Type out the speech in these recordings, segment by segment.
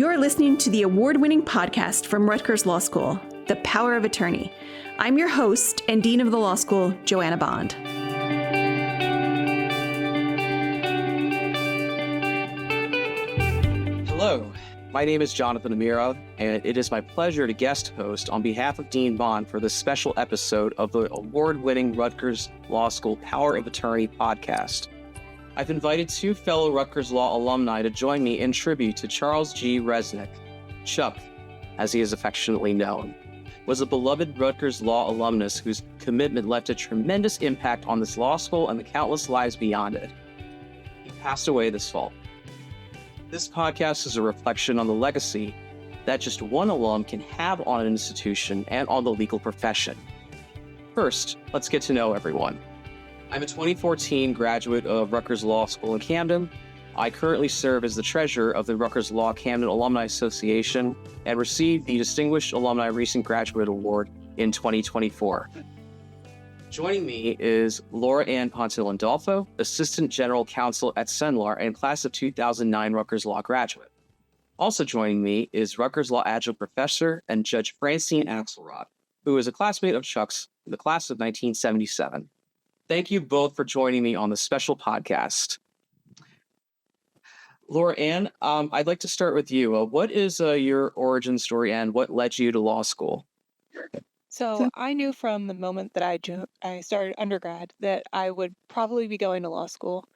You're listening to the award-winning podcast from Rutgers Law School, The Power of Attorney. I'm your host and Dean of the Law School, Joanna Bond. Hello, my name is Jonathan Amira, and it is my pleasure to guest host on behalf of Dean Bond for this special episode of the award-winning Rutgers Law School Power of Attorney podcast. I've invited two fellow Rutgers Law alumni to join me in tribute to Charles G. Resnick. Chuck, as he is affectionately known, was a beloved Rutgers Law alumnus whose commitment left a tremendous impact on this law school and the countless lives beyond it. He passed away this fall. This podcast is a reflection on the legacy that just one alum can have on an institution and on the legal profession. First, let's get to know everyone. I'm a 2014 graduate of Rutgers Law School in Camden. I currently serve as the treasurer of the Rutgers Law Camden Alumni Association and received the Distinguished Alumni Recent Graduate Award in 2024. Joining me is Laura Ann Pontelandolfo, Assistant General Counsel at Laur and class of 2009 Rutgers Law graduate. Also joining me is Rutgers Law Adjunct Professor and Judge Francine Axelrad, who is a classmate of Chuck's in the class of 1977. Thank you both for joining me on this special podcast. Laura Ann, I'd like to start with you. What is your origin story and what led you to law school? So I knew from the moment that I started undergrad that I would probably be going to law school.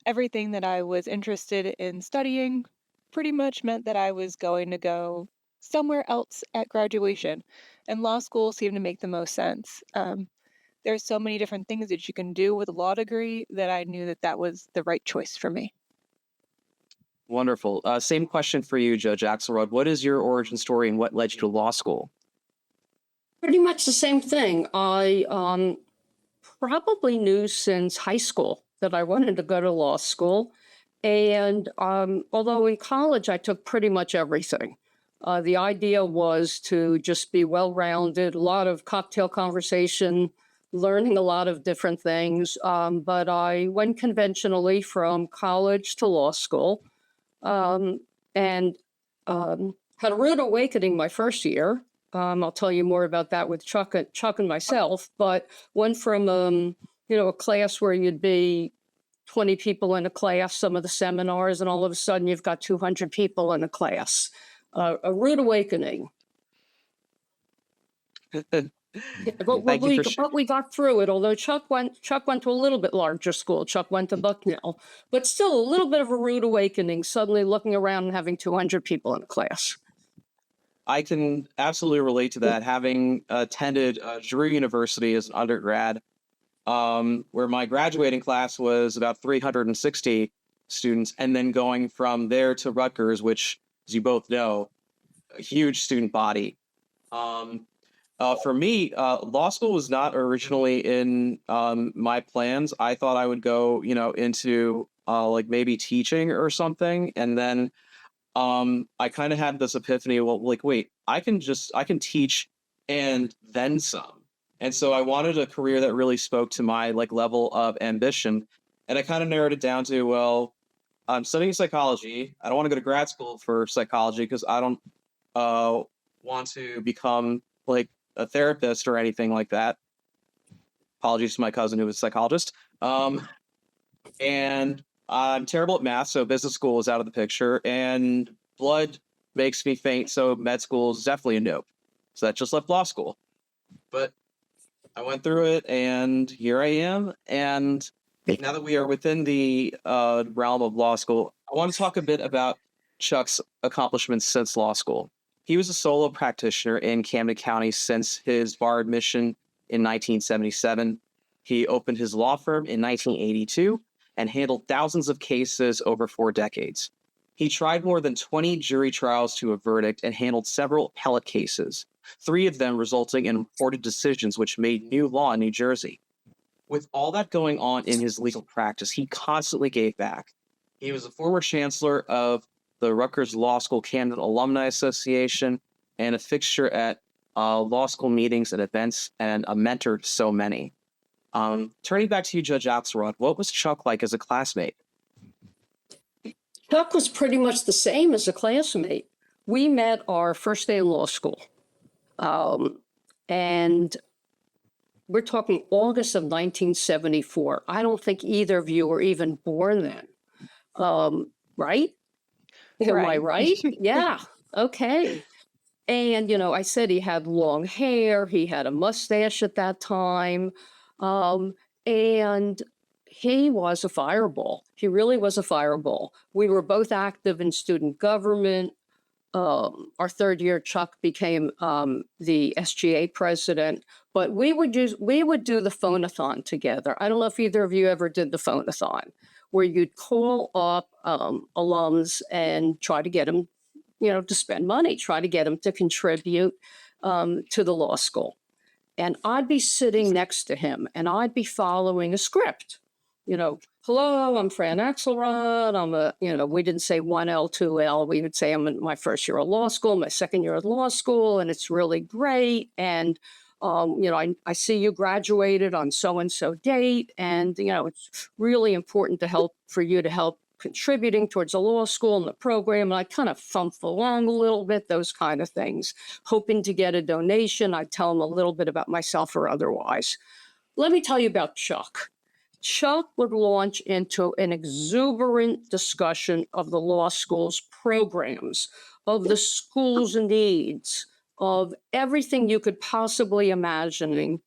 Everything that I was interested in studying pretty much meant that I was going to go somewhere else at graduation, and law school seemed to make the most sense. There's so many different things that you can do with a law degree that I knew that that was the right choice for me. Wonderful. Same question for you, Judge Axelrod. What is your origin story and what led you to law school? Pretty much the same thing. I probably knew since high school that I wanted to go to law school. And although in college I took pretty much everything, the idea was to just be well-rounded, a lot of cocktail conversation, learning a lot of different things. But I went conventionally from college to law school and had a rude awakening my first year. I'll tell you more about that with Chuck and myself, but went from, a class where you'd be 20 people in a class, some of the seminars, and all of a sudden you've got 200 people in a class. A rude awakening. But we got through it, although Chuck went to a little bit larger school. Chuck went to Bucknell, but still a little bit of a rude awakening, suddenly looking around and having 200 people in a class. I can absolutely relate to that, having attended Drew University as an undergrad, where my graduating class was about 360 students, and then going from there to Rutgers, which, as you both know, a huge student body. For me, law school was not originally in my plans. I thought I would go, into like maybe teaching or something. And then I kind of had this epiphany, wait, I can teach and then some. And so I wanted a career that really spoke to my level of ambition. And I kind of narrowed it down to, I'm studying psychology. I don't want to go to grad school for psychology because I don't want to become a therapist or anything like that. Apologies to my cousin who was a psychologist. And I'm terrible at math, so business school is out of the picture. And blood makes me faint, so med school is definitely a nope. So that just left law school. But I went through it, and here I am. And now that we are within the realm of law school, I want to talk a bit about Chuck's accomplishments since law school. He was a solo practitioner in Camden County since his bar admission in 1977. He opened his law firm in 1982 and handled thousands of cases over 4 decades. He tried more than 20 jury trials to a verdict and handled several appellate cases, 3 of them resulting in reported decisions which made new law in New Jersey. With all that going on in his legal practice, he constantly gave back. He was a former chancellor of the Rutgers Law School Camden Alumni Association, and a fixture at law school meetings and events, and a mentor to so many. Turning back to you, Judge Axelrod, what was Chuck like as a classmate? Chuck was pretty much the same as a classmate. We met our first day of law school. And we're talking August of 1974. I don't think either of you were even born then. Right? Am I right? Yeah. Okay. And, I said he had long hair, he had a mustache at that time. And he was a fireball. He really was a fireball. We were both active in student government. Our third year, Chuck became the SGA president, but we would do the phone-a-thon together. I don't know if either of you ever did the phone-a-thon, where you'd call up alums and try to get them, to spend money, try to get them to contribute to the law school. And I'd be sitting next to him and I'd be following a script. Hello, I'm Fran Axelrad. We didn't say 1L, 2L. We would say I'm in my first year of law school, my second year of law school, and it's really great. And, I see you graduated on so-and-so date. And, it's really important for you to help contributing towards the law school and the program. And I kind of thump along a little bit, those kind of things, hoping to get a donation. I'd tell them a little bit about myself or otherwise. Let me tell you about Chuck. Chuck would launch into an exuberant discussion of the law school's programs, of the school's needs, of everything you could possibly imagine.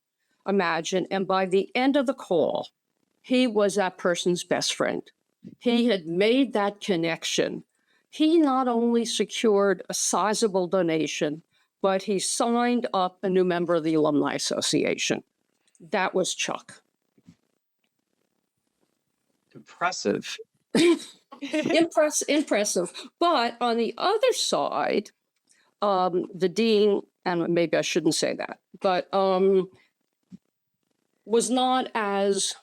And by the end of the call, he was that person's best friend. He had made that connection. He not only secured a sizable donation, but he signed up a new member of the Alumni Association. That was Chuck. Impressive. Impressive. But on the other side, the dean, and maybe I shouldn't say that, but was not as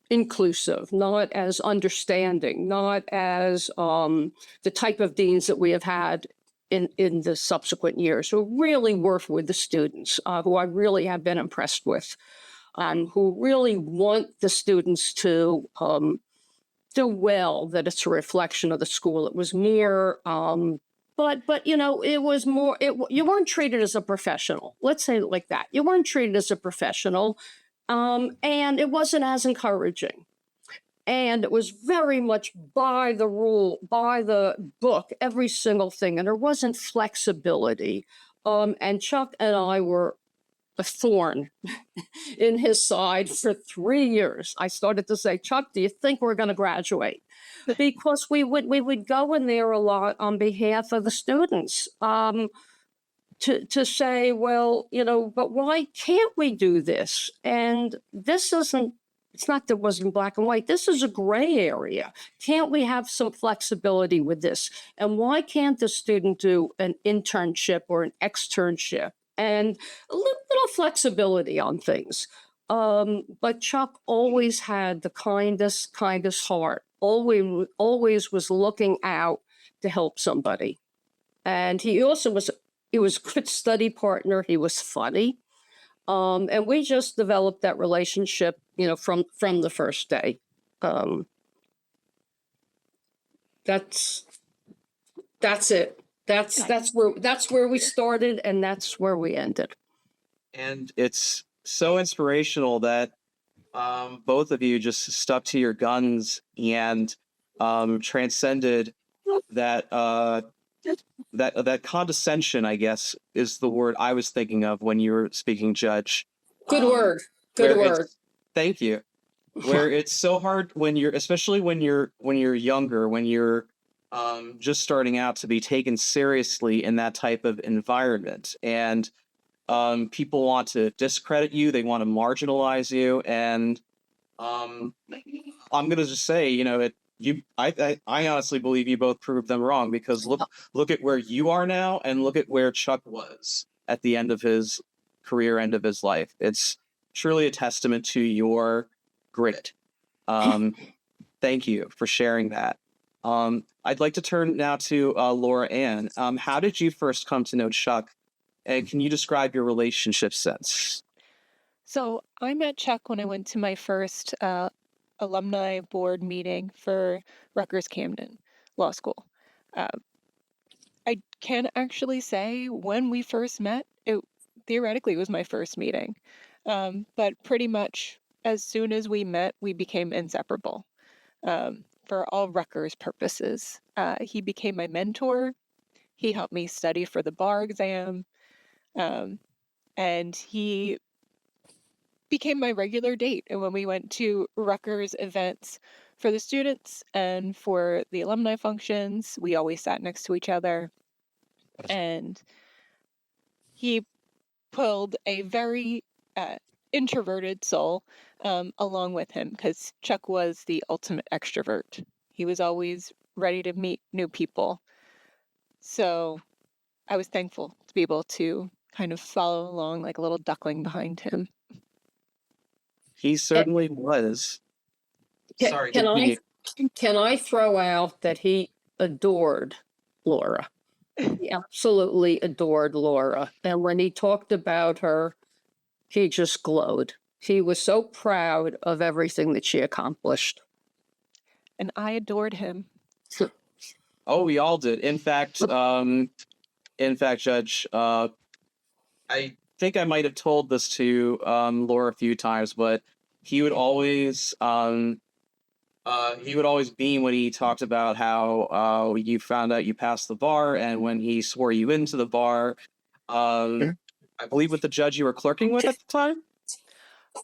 inclusive, not as understanding, not as the type of deans that we have had in the subsequent years, who really work with the students, who I really have been impressed with. Who really want the students to do well, that it's a reflection of the school. It was more, but it was more, you weren't treated as a professional. Let's say it like that. You weren't treated as a professional, and it wasn't as encouraging. And it was very much by the rule, by the book, every single thing. And there wasn't flexibility. And Chuck and I were a thorn in his side for 3 years. I started to say, Chuck, do you think we're going to graduate? Because we would go in there a lot on behalf of the students to say, well, but why can't we do this? And this isn't, it's not that it wasn't black and white. This is a gray area. Can't we have some flexibility with this? And why can't the student do an internship or an externship? And a little flexibility on things. But Chuck always had the kindest heart, always was looking out to help somebody. And he also was a good study partner. He was funny. And we just developed that relationship, from the first day. That's it. That's where we started, and that's where we ended. And it's so inspirational that both of you just stuck to your guns and transcended that that condescension, I guess, is the word I was thinking of when you were speaking, Judge. Good word. Good word. Thank you. Where it's so hard especially when you're younger, when you're just starting out, to be taken seriously in that type of environment. And people want to discredit you. They want to marginalize you. And I'm going to just say, I honestly believe you both proved them wrong, because look at where you are now and look at where Chuck was at the end of his career, end of his life. It's truly a testament to your grit. Thank you for sharing that. I'd like to turn now to Laura Ann. How did you first come to know Chuck? And can you describe your relationship since? So I met Chuck when I went to my first alumni board meeting for Rutgers Camden. law school. Uh, I can't actually say when we first met. It theoretically was my first meeting. But pretty much as soon as we met, we became inseparable for all Rutgers purposes. He became my mentor. He helped me study for the bar exam. And he became my regular date. And when we went to Rutgers events for the students and for the alumni functions, we always sat next to each other. And he pulled a very introverted soul along with him, because Chuck was the ultimate extrovert. He was always ready to meet new people. So I was thankful to be able to kind of follow along like a little duckling behind him. He certainly was. Sorry, continue. Can I throw out that he adored Laura? He absolutely adored Laura. And when he talked about her, he just glowed. He was so proud of everything that she accomplished. And I adored him. Oh, we all did. In fact, Judge, I think I might have told this to Laura a few times, but he would always beam when he talked about how you found out you passed the bar, and when he swore you into the bar. I believe with the judge you were clerking with at the time.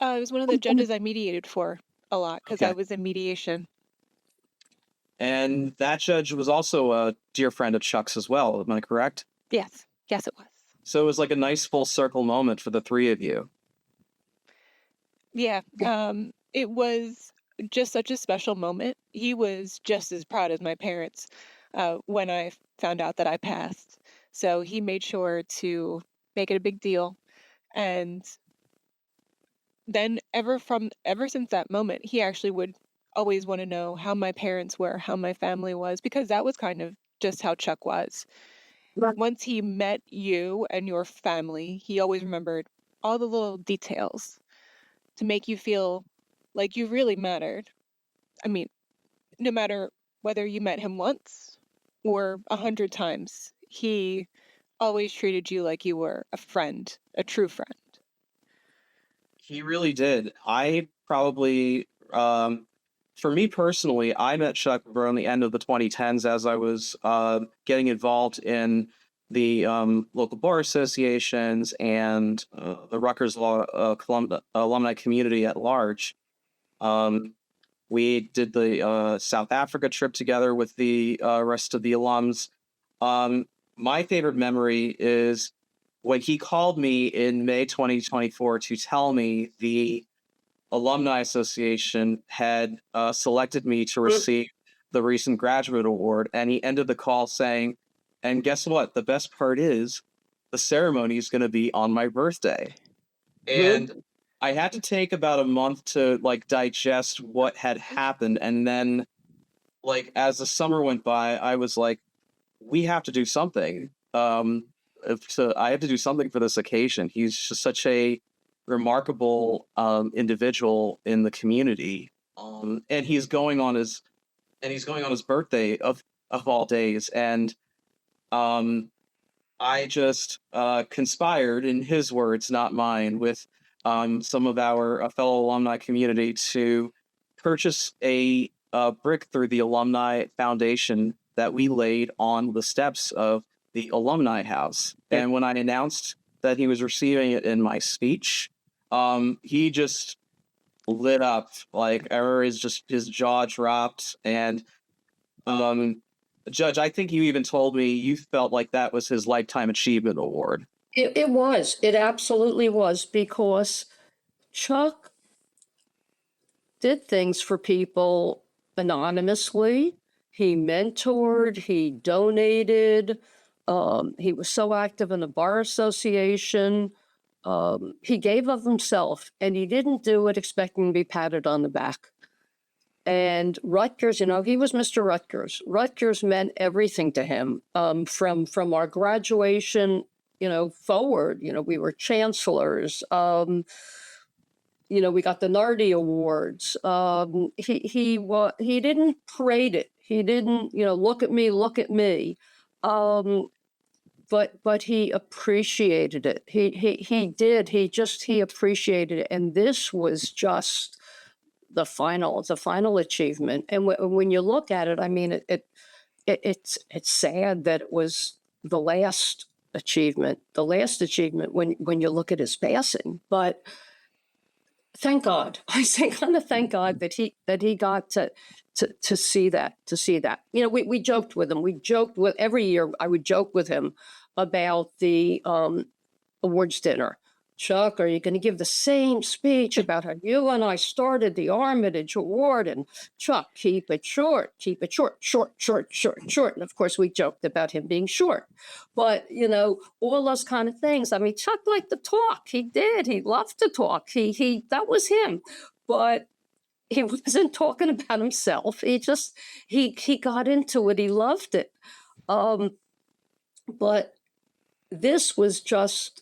I was one of the judges I mediated for a lot because Okay. I was in mediation. And that judge was also a dear friend of Chuck's as well. Am I correct? Yes, it was. So it was like a nice full circle moment for the three of you. Yeah, it was just such a special moment. He was just as proud as my parents when I found out that I passed. So he made sure to make it a big deal. And then ever since that moment, he actually would always want to know how my parents were, how my family was, because that was kind of just how Chuck was. Once he met you and your family, he always remembered all the little details to make you feel like you really mattered. I mean, no matter whether you met him once or 100 times, he always treated you like you were a friend, a true friend. He really did. I probably, for me personally, I met Chuck around the end of the 2010s as I was getting involved in the local bar associations and the Rutgers Law alumni community at large. We did the South Africa trip together with the rest of the alums. My favorite memory is when he called me in May 2024 to tell me the Alumni Association had selected me to receive the recent graduate award. And he ended the call saying, and guess what? The best part is the ceremony is going to be on my birthday. And I had to take about a month to like digest what had happened. And then like as the summer went by, I was like, we have to do something. I had to do something for this occasion. He's just such a remarkable individual in the community, and he's going on his birthday of all days, and I just conspired, in his words, not mine, with some of our fellow alumni community to purchase a brick through the alumni foundation that we laid on the steps of the alumni house. And when I announced that he was receiving it in my speech, he just lit up, like his jaw dropped. And Judge, I think you even told me you felt like that was his Lifetime Achievement Award. It was. It absolutely was, because Chuck did things for people anonymously. He mentored, he donated, he was so active in the bar association. He gave of himself, and he didn't do it expecting to be patted on the back. And Rutgers, he was Mr. Rutgers. Rutgers meant everything to him. From our graduation, forward, we were chancellors. We got the Nardi Awards. He didn't parade it. He didn't, look at me, look at me. But he appreciated it. He did. He appreciated it. And this was just the final achievement. And when you look at it, I mean, it's sad that it was the last achievement when you look at his passing. But thank God, I say kind of thank God that he got to see that. We joked with him. Every year I would joke with him about the awards dinner. Chuck, are you going to give the same speech about how you and I started the Armitage Award? And Chuck, keep it short, short. And of course, we joked about him being short. But, all those kind of things. I mean, Chuck liked to talk. He did. He loved to talk. That was him. But he wasn't talking about himself. He got into it. He loved it. But this was just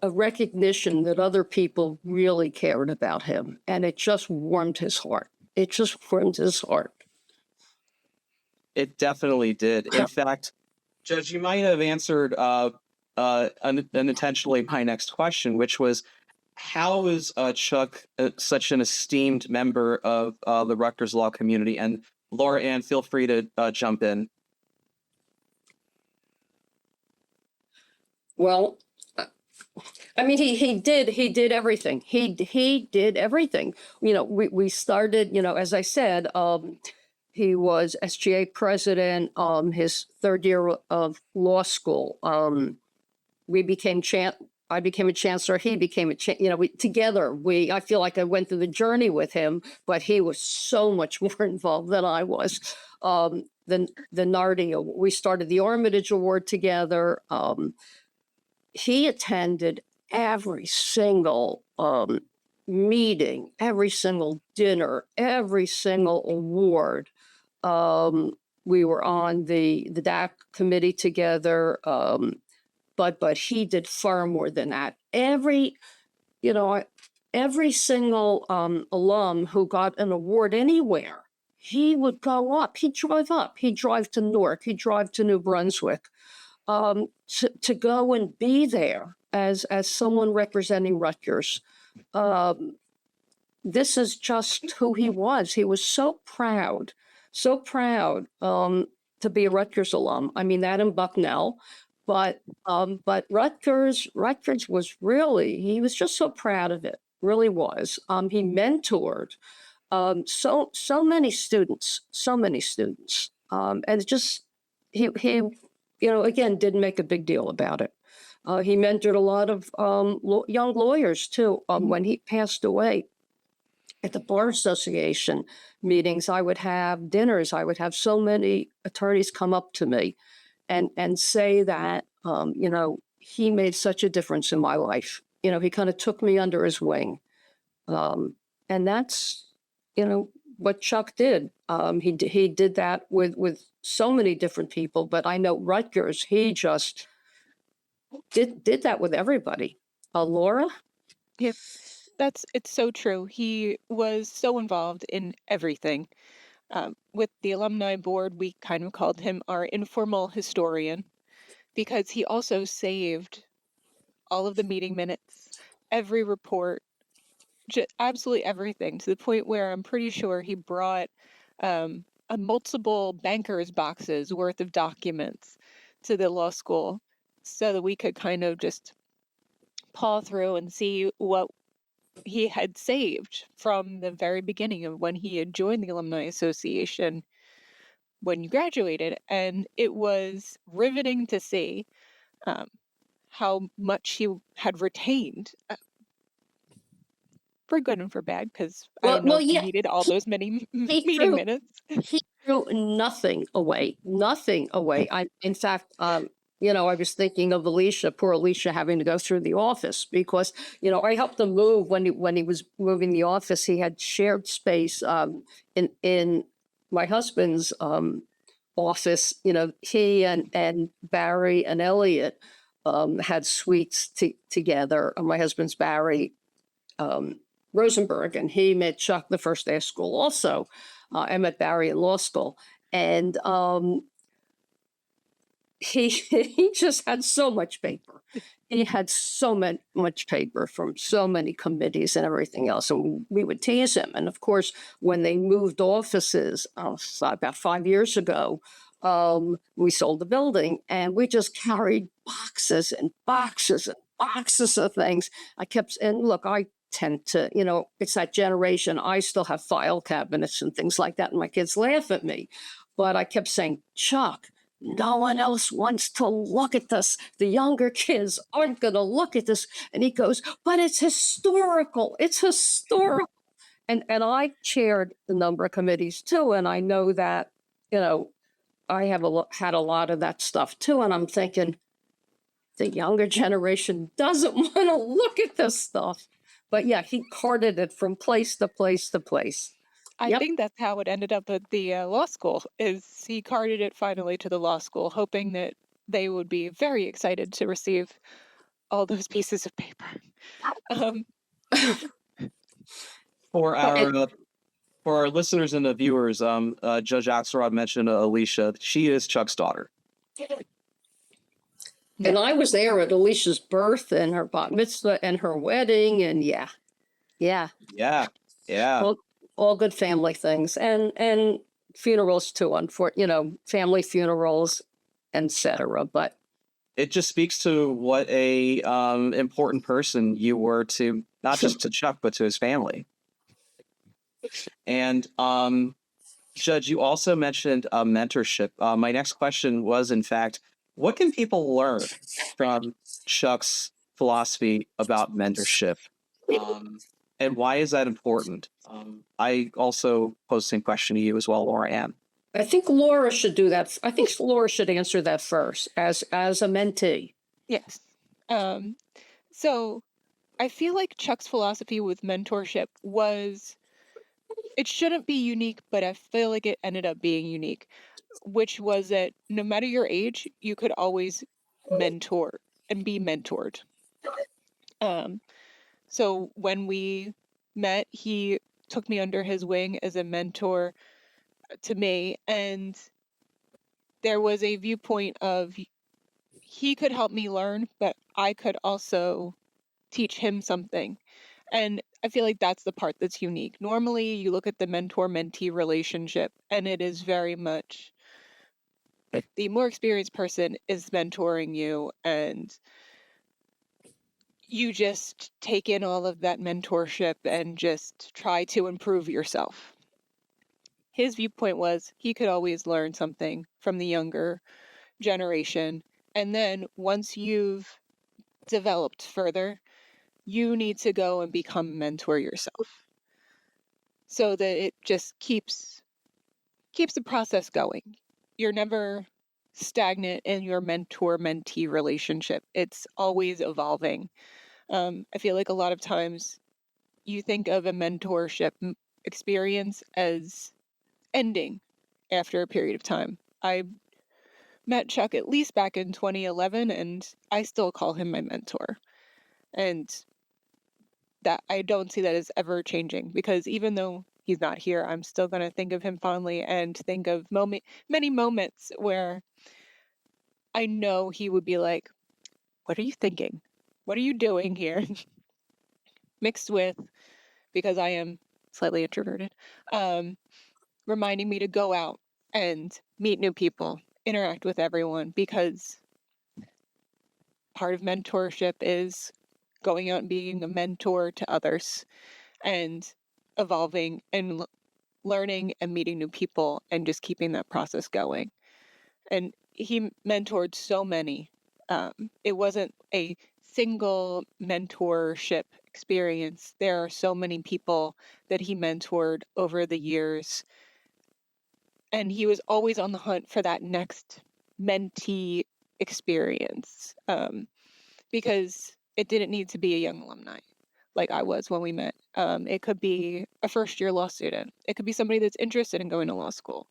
a recognition that other people really cared about him. And it just warmed his heart. It definitely did. In fact, Judge, you might have answered unintentionally my next question, which was, how is Chuck such an esteemed member of the Rutgers Law community? And Laura Ann, feel free to jump in. Well, I mean, he did everything. He did everything. We started, as I said, he was SGA president, his third year of law school. I became a chancellor. He became together. I feel like I went through the journey with him, but he was so much more involved than I was. The Nardi, we started the Armitage Award together. He attended every single meeting, every single dinner, every single award. We were on the DAC committee together, but he did far more than that. Every single alum who got an award anywhere, he would go up. He'd drive up. He'd drive to Newark. He'd drive to New Brunswick. To go and be there as someone representing Rutgers. This is just who he was. He was so proud to be a Rutgers alum. I mean, that in Bucknell, but Rutgers was really, he was just so proud of it, really was. He mentored so many students, and just, he again, didn't make a big deal about it. He mentored a lot of young lawyers, too. When he passed away, at the Bar Association meetings, I would have dinners. I would have so many attorneys come up to me and say that, he made such a difference in my life. He kind of took me under his wing. And that's, what Chuck did. He did that with so many different people, but I know Rutgers, he just did that with everybody. Laura? Yep, it's so true. He was so involved in everything. With the alumni board, we kind of called him our informal historian because he also saved all of the meeting minutes, every report, absolutely everything, to the point where I'm pretty sure he brought a multiple bankers' boxes worth of documents to the law school so that we could kind of just paw through and see what he had saved from the very beginning of when he had joined the Alumni Association when you graduated. And it was riveting to see how much he had retained, for good and for bad, because I don't know if he needed all those many meeting minutes. He threw nothing away. In fact, I was thinking of poor Alicia, having to go through the office because, I helped him move when he was moving the office. He had shared space in my husband's office. He and Barry and Elliot had suites together. My husband's Barry. Rosenberg, and he met Chuck the first day of school also. I met Barry in law school. And he just had so much paper. He had much paper from so many committees and everything else. And we would tease him. And of course, when they moved offices about 5 years ago, we sold the building and we just carried boxes and boxes and boxes of things. And look, I tend to, it's that generation. I still have file cabinets and things like that. And my kids laugh at me. But I kept saying, Chuck, no one else wants to look at this. The younger kids aren't going to look at this. And he goes, but it's historical. It's historical. And I chaired a number of committees too. And I know that, I have had a lot of that stuff too. And I'm thinking, the younger generation doesn't want to look at this stuff. But yeah, he carted it from place to place to place. I think that's how it ended up at the law school, is he carted it finally to the law school, hoping that they would be very excited to receive all those pieces of paper. For our listeners and the viewers, Judge Axelrod mentioned Alicia. She is Chuck's daughter. And I was there at Alicia's birth and her bat mitzvah and her wedding, and yeah. All good family things, and funerals too. Family funerals, etc. But it just speaks to what a important person you were to not just to Chuck but to his family. And Judge, you also mentioned mentorship. My next question was, in fact, what can people learn from Chuck's philosophy about mentorship? And why is that important? I also pose the same question to you as well, Laura Ann. I think Laura should do that. I think Laura should answer that first as a mentee. Yes. So I feel like Chuck's philosophy with mentorship was, it shouldn't be unique, but I feel like it ended up being unique, which was that no matter your age, you could always mentor and be mentored. So when we met, he took me under his wing as a mentor to me, and there was a viewpoint of he could help me learn, but I could also teach him something. And I feel like that's the part that's unique. Normally, you look at the mentor-mentee relationship, and it is very much the more experienced person is mentoring you, and you just take in all of that mentorship and just try to improve yourself. His viewpoint was he could always learn something from the younger generation. And then once you've developed further, you need to go and become a mentor yourself, so that it just keeps the process going. You're never stagnant in your mentor-mentee relationship. It's always evolving. I feel like a lot of times you think of a mentorship experience as ending after a period of time. I met Chuck at least back in 2011, and I still call him my mentor. And that I don't see that as ever changing, because even though he's not here, I'm still going to think of him fondly and think of many moments where I know he would be like, what are you thinking? What are you doing here? Mixed with, because I am slightly introverted, reminding me to go out and meet new people, interact with everyone, because part of mentorship is going out and being a mentor to others and evolving and learning and meeting new people and just keeping that process going. And he mentored so many. It wasn't a single mentorship experience. There are so many people that he mentored over the years. And he was always on the hunt for that next mentee experience, because it didn't need to be a young alumni like I was when we met. It could be a first-year law student. It could be somebody that's interested in going to law school.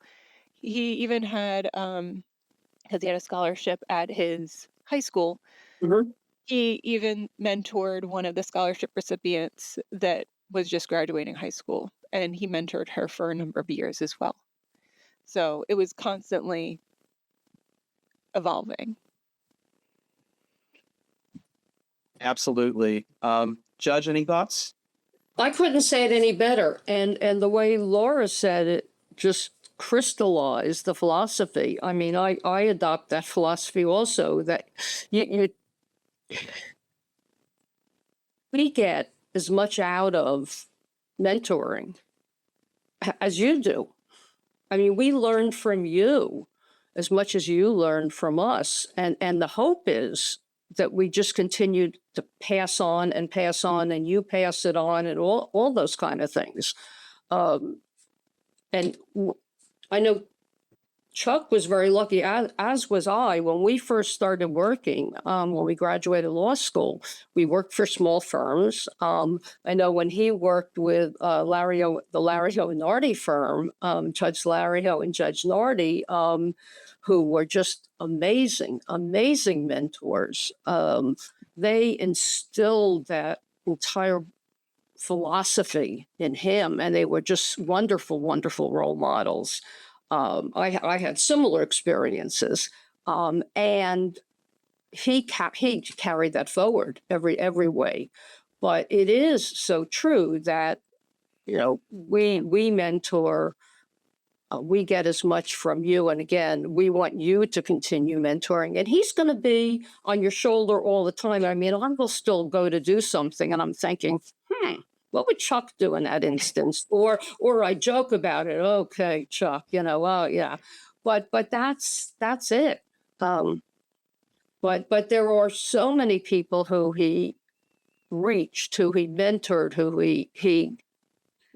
He even had, because he had a scholarship at his high school, Mhm. he even mentored one of the scholarship recipients that was just graduating high school, and he mentored her for a number of years as well. So it was constantly evolving. Absolutely. Judge, any thoughts? I couldn't say it any better. And the way Laura said it just crystallized the philosophy. I mean, I adopt that philosophy also, that we get as much out of mentoring as you do. I mean, we learn from you as much as you learn from us. And the hope is that we just continue to pass on, and you pass it on, and all those kind of things. And I know Chuck was very lucky, as was I, when we first started working. When we graduated law school, we worked for small firms. I know when he worked with the Lario and Nardi firm, Judge Lario and Judge Nardi, who were just amazing mentors. They instilled that entire philosophy in him, and they were just wonderful role models. I had similar experiences, and he carried that forward every way. But it is so true that, we mentor. We get as much from you. And again, we want you to continue mentoring. And he's going to be on your shoulder all the time. I mean, I will still go to do something, and I'm thinking, what would Chuck do in that instance? Or I joke about it. Okay, Chuck, oh yeah. But that's it. But there are so many people who he reached, who he mentored, who he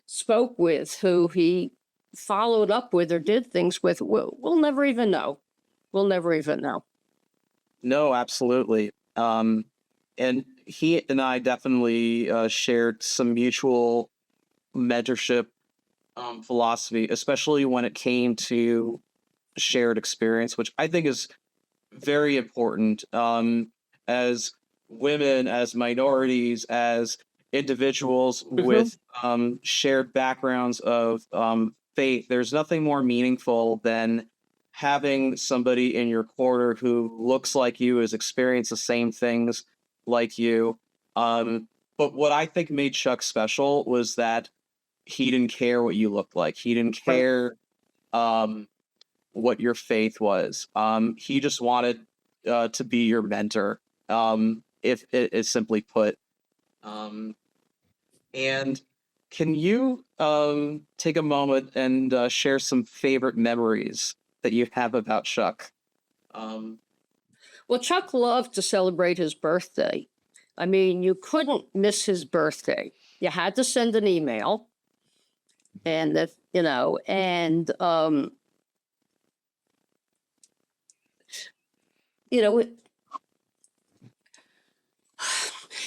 spoke with, who he followed up with or did things with. We'll never even know. We'll never even know. No, absolutely. And he and I definitely shared some mutual mentorship philosophy, especially when it came to shared experience, which I think is very important as women, as minorities, as individuals with shared backgrounds of faith. There's nothing more meaningful than having somebody in your corner who looks like you, has experienced the same things like you. But what I think made Chuck special was that he didn't care what you looked like. He didn't care what your faith was. He just wanted to be your mentor, if it is simply put. And can you take a moment and share some favorite memories that you have about Chuck? Well, Chuck loved to celebrate his birthday. I mean, you couldn't miss his birthday. You had to send an email, and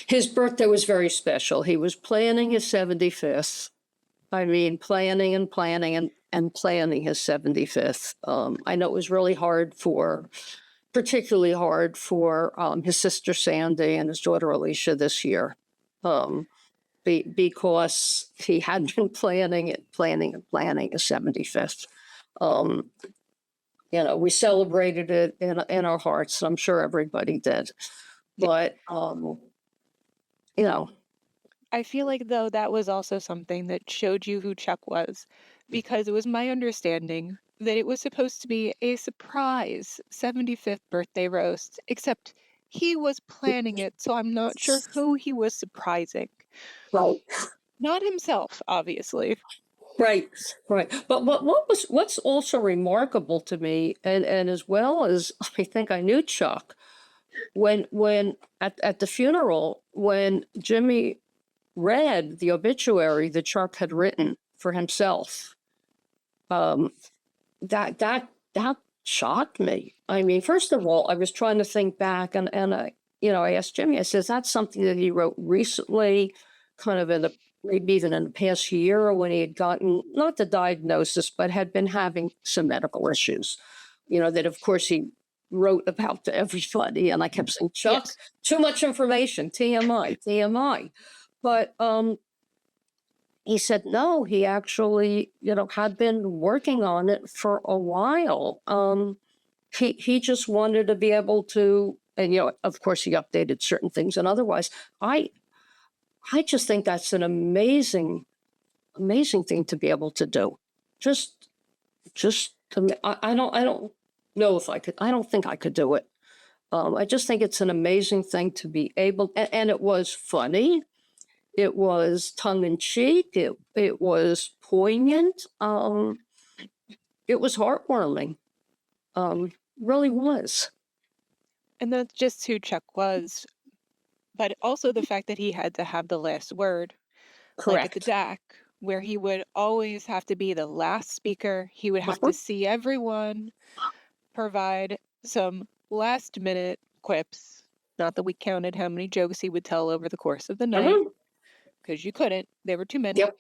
his birthday was very special. He was planning his 75th. I mean, planning his 75th. I know it was really particularly hard for his sister Sandy and his daughter Alicia this year, because he had been planning his 75th. We celebrated it in our hearts. I'm sure everybody did. But, I feel like, though, that was also something that showed you who Chuck was, because it was my understanding that it was supposed to be a surprise 75th birthday roast, except he was planning it, so I'm not sure who he was surprising. right. Not himself, obviously. Right. But what's also remarkable to me, and as well as I think I knew Chuck, when at the funeral, when Jimmy read the obituary that Chuck had written for himself, that shocked me. I mean, first of all, I was trying to think back, and I asked Jimmy. I said, "Is that something that he wrote recently, kind of maybe even in the past year, when he had gotten not the diagnosis, but had been having some medical issues, that of course he wrote about to everybody." And I kept saying, "Chuck, Yes. too much information, TMI." But he said, no, he actually, had been working on it for a while. He just wanted to be able to, and, of course, he updated certain things and otherwise. I just think that's an amazing thing to be able to do. Just I don't know if I could. I don't think I could do it. I just think it's an amazing thing to be able, and it was funny. It was tongue in cheek. It was poignant. It was heartwarming. Really was. And that's just who Chuck was. But also the fact that he had to have the last word, like at the Correct. DAC, where he would always have to be the last speaker. He would have to see everyone, provide some last minute quips. Not that we counted how many jokes he would tell over the course of the night, because you couldn't. There were too many. Yep.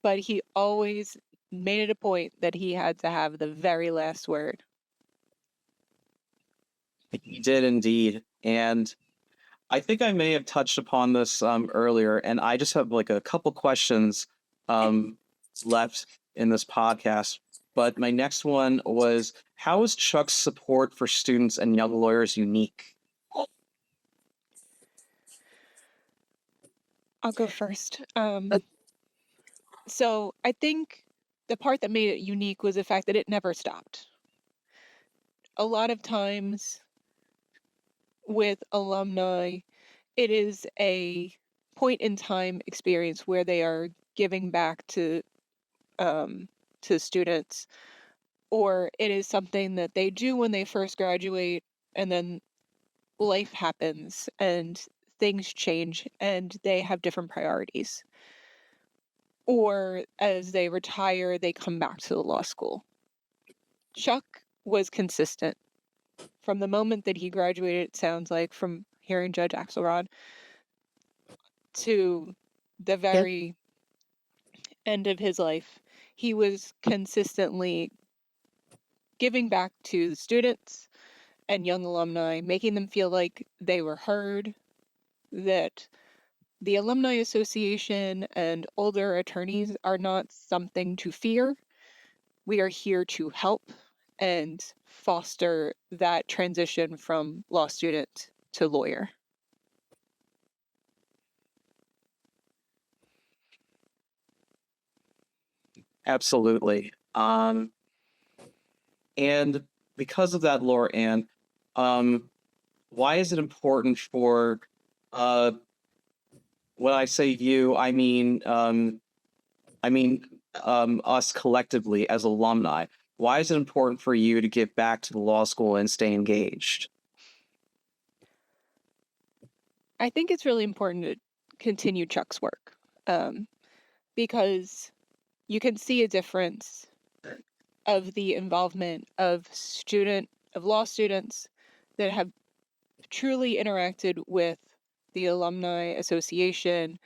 But he always made it a point that he had to have the very last word. He did indeed. And I think I may have touched upon this earlier, and I just have like a couple questions left in this podcast. But my next one was, how is Chuck's support for students and young lawyers unique? I'll go first. So I think the part that made it unique was the fact that it never stopped. A lot of times with alumni, it is a point in time experience where they are giving back to students, or it is something that they do when they first graduate, and then life happens and things change and they have different priorities. Or as they retire, they come back to the law school. Chuck was consistent from the moment that he graduated, it sounds like, from hearing Judge Axelrod to the very end of his life. He was consistently giving back to the students and young alumni, making them feel like they were heard, that the Alumni Association and older attorneys are not something to fear. We are here to help and foster that transition from law student to lawyer. Absolutely. And because of that, Laura Ann, why is it important for, when I say you, I mean us collectively as alumni. Why is it important for you to give back to the law school and stay engaged? I think it's really important to continue Chuck's work, because you can see a difference of the involvement of law students that have truly interacted with the Alumni Association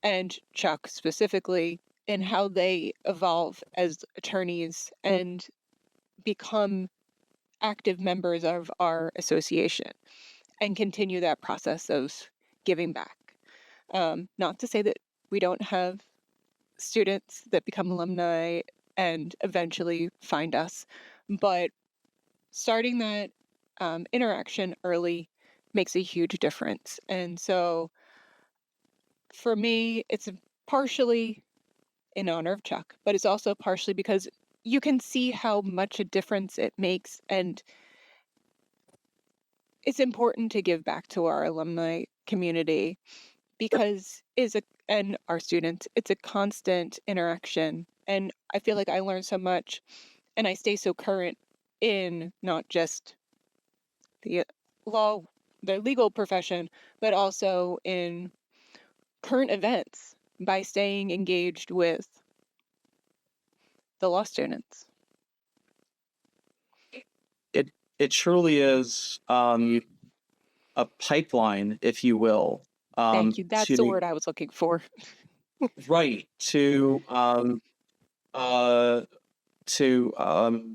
and Chuck specifically, in how they evolve as attorneys and become active members of our association and continue that process of giving back. Not to say that we don't have students that become alumni and eventually find us, but starting that interaction early makes a huge difference. And so for me, it's partially in honor of Chuck, but it's also partially because you can see how much a difference it makes, and it's important to give back to our alumni community because and our students, it's a constant interaction. And I feel like I learn so much and I stay so current in not just the legal profession, but also in current events by staying engaged with the law students. It truly is a pipeline, if you will. Thank you. That's the word I was looking for. Right, to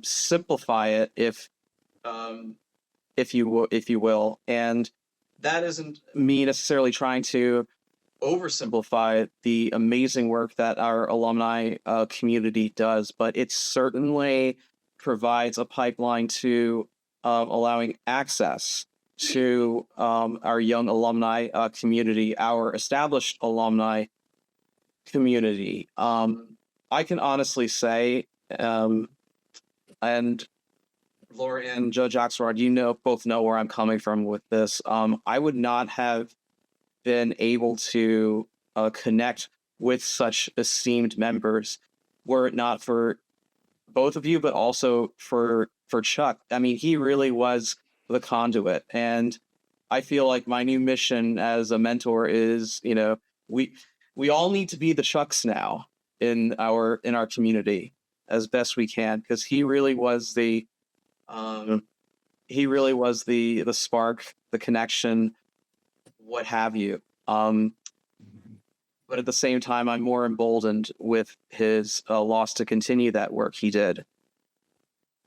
simplify it, if you will, and that isn't me necessarily trying to oversimplify the amazing work that our alumni community does, but it certainly provides a pipeline to allowing access to our young alumni community, our established alumni community. I can honestly say, and Laura and Judge Axelrad, both know where I'm coming from with this. I would not have been able to connect with such esteemed members were it not for both of you, but also for Chuck. I mean, he really was the conduit, and I feel like my new mission as a mentor is, we all need to be the Chucks now in our community as best we can, because he really was the spark, the connection, what have you. But at the same time, I'm more emboldened with his loss to continue that work he did.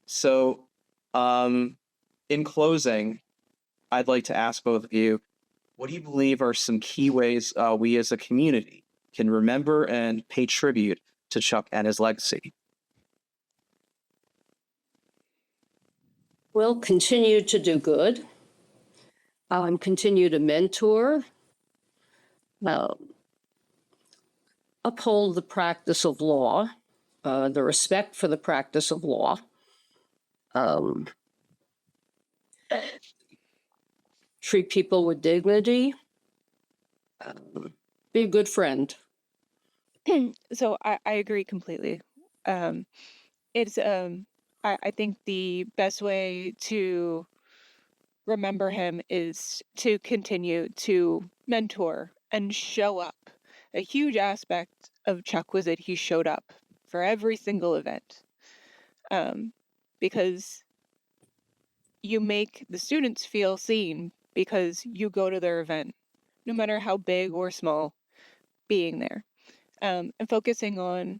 So, in closing, I'd like to ask both of you, what do you believe are some key ways we as a community can remember and pay tribute to Chuck and his legacy? We'll continue to do good. Continue to mentor. Uphold the practice of law, the respect for the practice of law. Treat people with dignity. Be a good friend. So I agree completely. It's I think the best way to remember him is to continue to mentor and show up. A huge aspect of Chuck was that he showed up for every single event, because you make the students feel seen because you go to their event, no matter how big or small, being there, and focusing on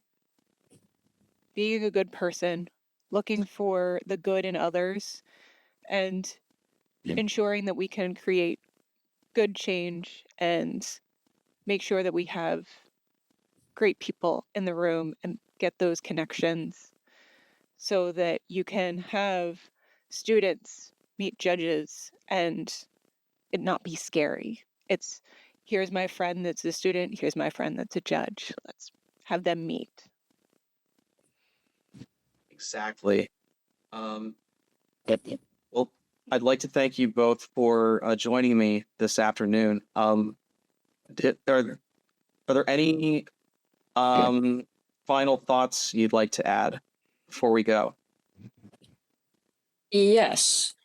being a good person, looking for the good in others, and ensuring that we can create good change and make sure that we have great people in the room and get those connections so that you can have students meet judges and it not be scary. It's, here's my friend that's a student, here's my friend that's a judge. Let's have them meet. Exactly. Well, I'd like to thank you both for joining me this afternoon. Are there any final thoughts you'd like to add before we go? Yes.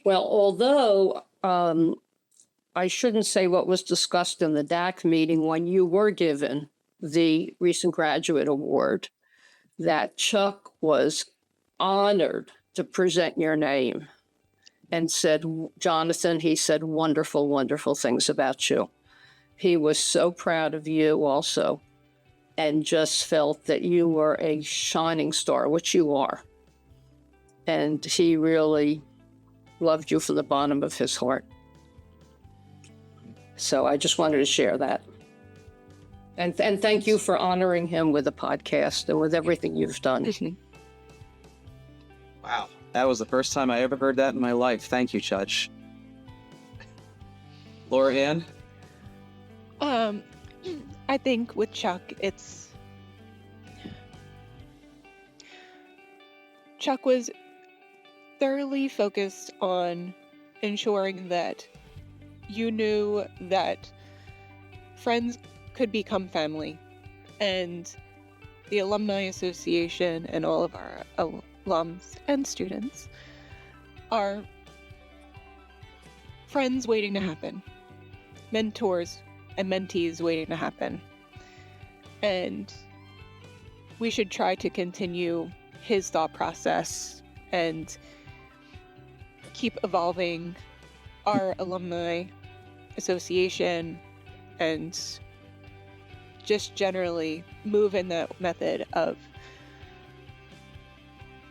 Well, although I shouldn't say what was discussed in the DAC meeting when you were given the recent graduate award, that Chuck was honored to present your name and said, Jonathan, he said wonderful, wonderful things about you. He was so proud of you also, and just felt that you were a shining star, which you are. And he really loved you from the bottom of his heart. So I just wanted to share that. And thank you for honoring him with the podcast and with everything you've done. Wow, that was the first time I ever heard that in my life. Thank you, Judge. Laura Ann? I think with Chuck, Chuck was thoroughly focused on ensuring that you knew that friends could become family, and the Alumni Association and all of our alums and students are friends waiting to happen, mentors and mentees waiting to happen. And we should try to continue his thought process and keep evolving our alumni association and just generally move in that method of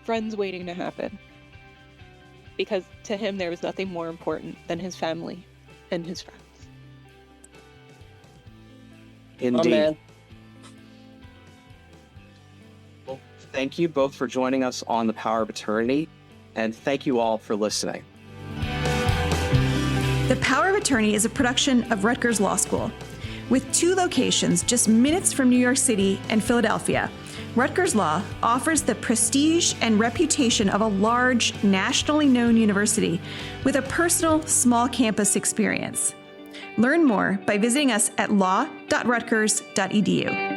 friends waiting to happen. Because to him, there was nothing more important than his family and his friends. Indeed. Amen. Well, thank you both for joining us on The Power of Attorney, and thank you all for listening. The Power of Attorney is a production of Rutgers Law School. With 2 locations just minutes from New York City and Philadelphia, Rutgers Law offers the prestige and reputation of a large, nationally known university with a personal, small campus experience. Learn more by visiting us at law.rutgers.edu.